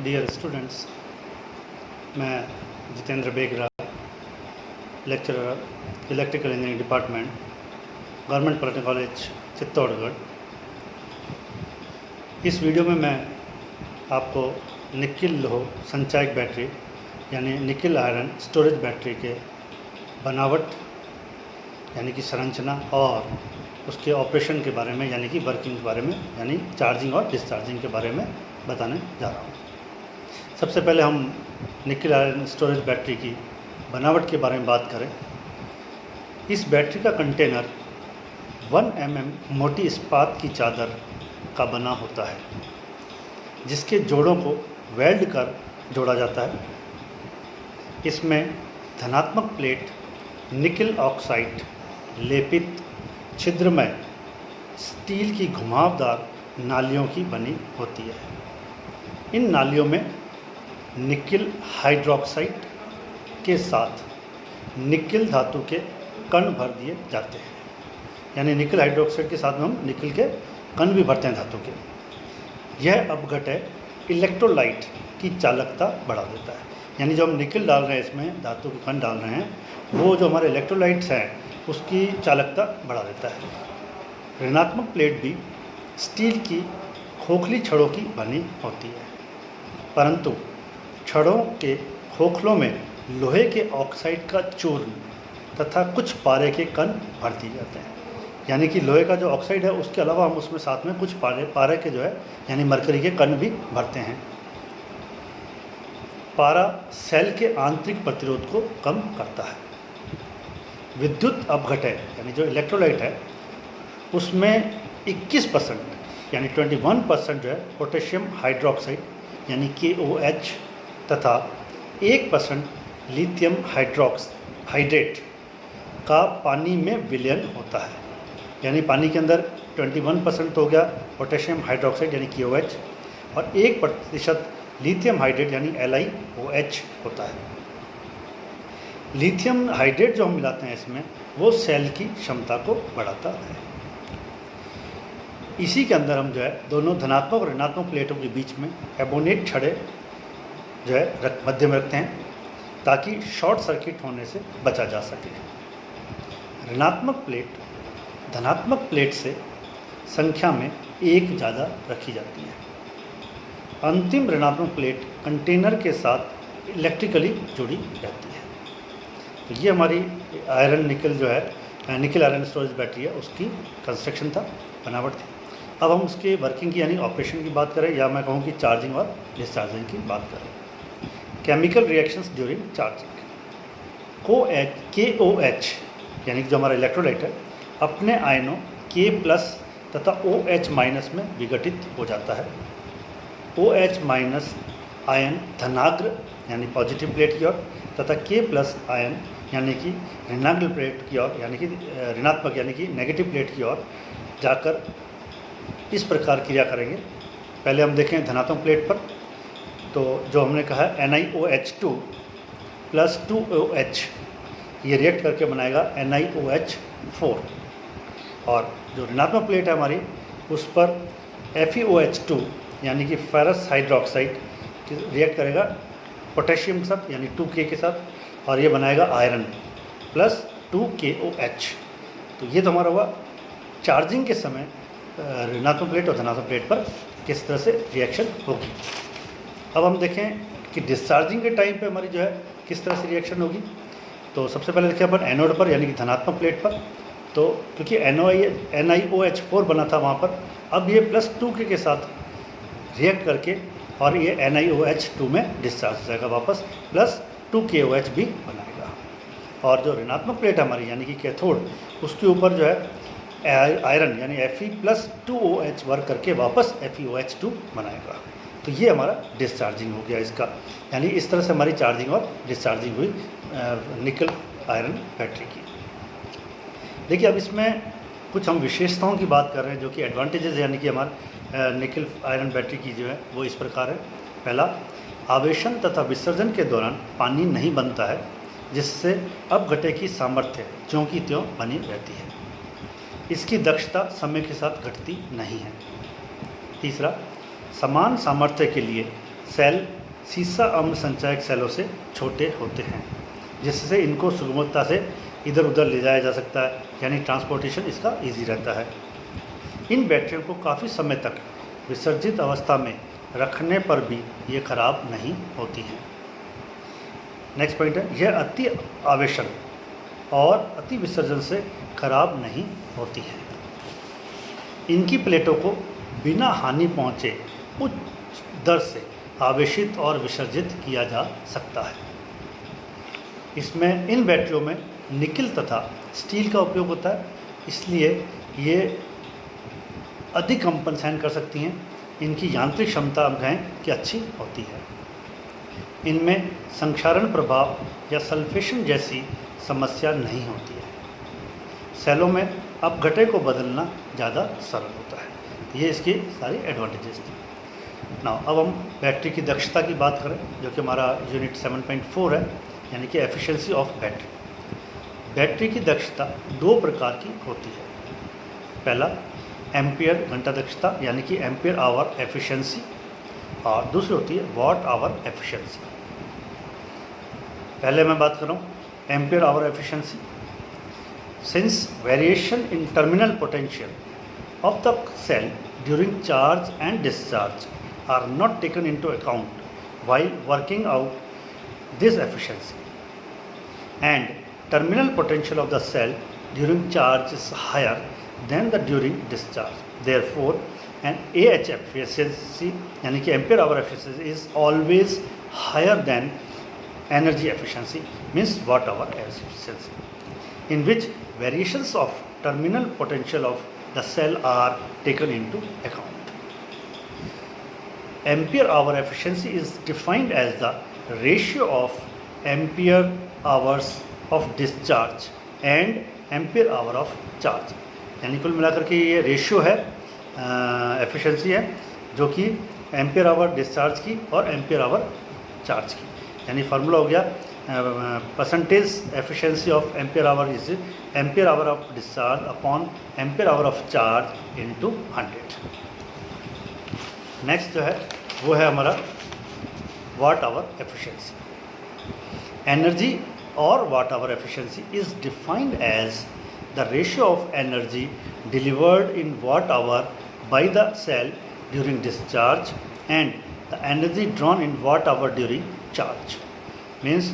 Dear students, मैं जितेंद्र बेगरा, lecturer electrical engineering department, government polytechnic college Chittorgarh. इस वीडियो में मैं आपको निकिल लोह संचायक बैटरी यानी निकिल आयरन स्टोरेज बैटरी के बनावट यानी कि संरचना और उसके ऑपरेशन के बारे में यानी कि वर्किंग के बारे में यानी चार्जिंग और डिस्चार्जिंग के बारे में बताने जा रहा हूँ। सबसे पहले हम निकिल आयरन स्टोरेज बैटरी की बनावट के बारे में बात करें। इस बैटरी का कंटेनर 1 mm मोटी इस्पात की चादर का बना होता है, जिसके जोड़ों को वेल्ड कर जोड़ा जाता है। इसमें धनात्मक प्लेट निकिल ऑक्साइड लेपित छिद्रमय स्टील की घुमावदार नालियों की बनी होती है। इन नालियों में निकिल हाइड्रोक्साइड के साथ निकिल धातु के कण भर दिए जाते हैं, यानी निकिल हाइड्रोक्साइड के साथ में हम निकिल के कण भी भरते हैं धातु के। यह अपघटय इलेक्ट्रोलाइट की चालकता बढ़ा देता है, यानी जो हम निकिल डाल रहे हैं इसमें धातु के कण डाल रहे हैं, वो जो हमारे इलेक्ट्रोलाइट्स हैं उसकी चालकता बढ़ा देता है। ऋणात्मक प्लेट भी स्टील की खोखली छड़ों की बनी होती है, परंतु छड़ों के खोखलों में लोहे के ऑक्साइड का चूर्ण तथा कुछ पारे के कण भर दिए जाते हैं। यानी कि लोहे का जो ऑक्साइड है उसके अलावा हम उसमें साथ में कुछ पारे के जो है यानी मरकरी के कण भी भरते हैं। पारा सेल के आंतरिक प्रतिरोध को कम करता है। विद्युत अपघटय यानी जो इलेक्ट्रोलाइट है उसमें 21% यानी 21% जो है पोटेशियम हाइड्रोक्साइड यानी KOH तथा 1% लिथियम हाइड्रेट का पानी में विलयन होता है। यानी पानी के अंदर 21% हो गया पोटेशियम हाइड्रोक्साइड यानी KOH और 1% लिथियम हाइड्रेट यानी LiOH होता है। लिथियम हाइड्रेट जो हम मिलाते हैं इसमें वो सेल की क्षमता को बढ़ाता है। इसी के अंदर हम जो है दोनों धनात्मक और ऋणात्मक प्लेटों के बीच में एबोनेट छड़े जो है मध्य में रखते हैं ताकि शॉर्ट सर्किट होने से बचा जा सके। ऋणात्मक प्लेट धनात्मक प्लेट से संख्या में एक ज़्यादा रखी जाती है। अंतिम ऋणात्मक प्लेट कंटेनर के साथ इलेक्ट्रिकली जुड़ी रहती है। तो ये हमारी आयरन निकिल जो है निकिल आयरन स्टोरेज बैटरी है, उसकी कंस्ट्रक्शन था, बनावट थी। अब हम उसके वर्किंग की यानी ऑपरेशन की बात करें, या मैं कहूँ कि चार्जिंग और डिस्चार्जिंग की बात करें। Chemical reactions during charging. KOH यानी कि जो हमारा इलेक्ट्रोलाइट है अपने आयनों K+ तथा OH- में विघटित हो जाता है। OH- आयन धनाग्र यानी पॉजिटिव प्लेट की ओर तथा K+ आयन यानी कि ऋणाग्र प्लेट की ओर यानी कि ऋणात्मक यानी कि नेगेटिव प्लेट की ओर जाकर इस प्रकार क्रिया करेंगे। पहले हम देखें धनात्मक प्लेट पर, तो जो हमने कहा है NiOH2 + 2OH ये रिएक्ट करके बनाएगा NiOH4 और जो ऋणात्मक प्लेट है हमारी उस पर FeOH2 यानी कि फेरस हाइड्रोक्साइड रिएक्ट करेगा पोटेशियम के साथ यानी 2K के साथ और ये बनाएगा आयरन + 2KOH। तो ये तो हमारा हुआ चार्जिंग के समय ऋणात्मक प्लेट और धनात्मक प्लेट पर किस तरह से रिएक्शन होगी। अब हम देखें कि डिस्चार्जिंग के टाइम पे हमारी जो है किस तरह से रिएक्शन होगी। तो सबसे पहले देखें अपन एनोड पर यानी कि धनात्मक प्लेट पर, तो क्योंकि NiOH4 बना था वहाँ पर, अब ये +2K के साथ रिएक्ट करके और ये NiOH2 में डिस्चार्ज हो जाएगा वापस, +2KOH भी बनाएगा। और जो ऋणात्मक प्लेट हमारी यानी कि कैथोड, उसके ऊपर जो है आयरन यानी Fe+2OH वर्क करके वापस FeOH2 बनाएगा। तो ये हमारा डिस्चार्जिंग हो गया इसका, यानी इस तरह से हमारी चार्जिंग और डिस्चार्जिंग हुई निकिल आयरन बैटरी की। देखिए अब इसमें कुछ हम विशेषताओं की बात कर रहे हैं जो कि एडवांटेजेस यानी कि हमारे निकिल आयरन बैटरी की जो है वो इस प्रकार है। पहला, आवेशन तथा विसर्जन के दौरान पानी नहीं बनता है, जिससे अपघटय की सामर्थ्य ज्यों की त्यों बनी रहती है। इसकी दक्षता समय के साथ घटती नहीं है। तीसरा, समान सामर्थ्य के लिए सेल सीसा अम्ल संचायक सेलों से छोटे होते हैं, जिससे इनको सुगमता से इधर उधर ले जाया जा सकता है, यानी ट्रांसपोर्टेशन इसका इजी रहता है। इन बैटरियों को काफ़ी समय तक विसर्जित अवस्था में रखने पर भी ये खराब नहीं होती हैं। नेक्स्ट पॉइंट है, यह अति आवेशन और अति विसर्जन से खराब नहीं होती है। इनकी प्लेटों को बिना हानि पहुँचे उच्च दर से आवेशित और विसर्जित किया जा सकता है। इसमें इन बैटरियों में निकिल तथा स्टील का उपयोग होता है, इसलिए ये अधिक कंपन सहन कर सकती हैं। इनकी यांत्रिक क्षमता हम कहें कि अच्छी होती है। इनमें संक्षारण प्रभाव या सल्फेशन जैसी समस्या नहीं होती है। सेलों में अपघटे को बदलना ज़्यादा सरल होता है। ये इसकी सारी एडवांटेजेस थी। नाउ अब हम बैटरी की दक्षता की बात करें, जो कि हमारा यूनिट 7.4 है, यानी कि एफिशिएंसी ऑफ बैटरी। बैटरी की दक्षता दो प्रकार की होती है। पहला एम्पियर घंटा दक्षता, यानी कि एम्पियर आवर एफिशिएंसी, और दूसरी होती है वाट आवर एफिशिएंसी। पहले मैं बात कर रहा हूँ ampere hour efficiency. Since variation in terminal potential of the cell during charge and discharge are not taken into account while working out this efficiency, and terminal potential of the cell during charge is higher than the during discharge. Therefore, an AH efficiency, यानी कि ampere hour efficiency, is always higher than energy efficiency, means watt hour efficiency, in which variations of terminal potential of the cell are taken into account. Ampere hour efficiency is defined as the ratio of ampere hours of discharge and ampere hour of charge, यानी कुल मिलाकर के ये ratio है, efficiency है, जो कि ampere hour discharge की और एम्पियर आवर चार्ज की, यानी फार्मूला हो गया percentage efficiency of ampere hour is ampere hour of discharge upon ampere hour of charge into 100। Next जो है वो है हमारा वाट आवर एफिशिएंसी। एनर्जी और watt hour efficiency is defined as the ratio of energy delivered in watt hour by the cell during discharge and the energy drawn in watt hour during charge. Means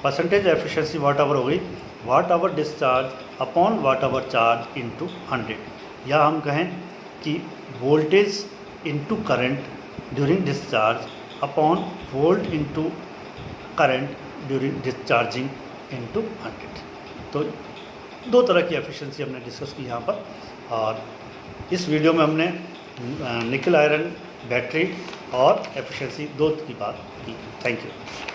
percentage efficiency watt hour हो गई watt hour discharge upon watt hour charge into 100, या हम कहें कि voltage into current during discharge upon volt into current during discharging into 100। तो दो तरह की एफिशिएंसी हमने डिस्कस की यहाँ पर, और इस वीडियो में हमने निकल आयरन बैटरी और एफिशिएंसी दो की बात की। Thank you.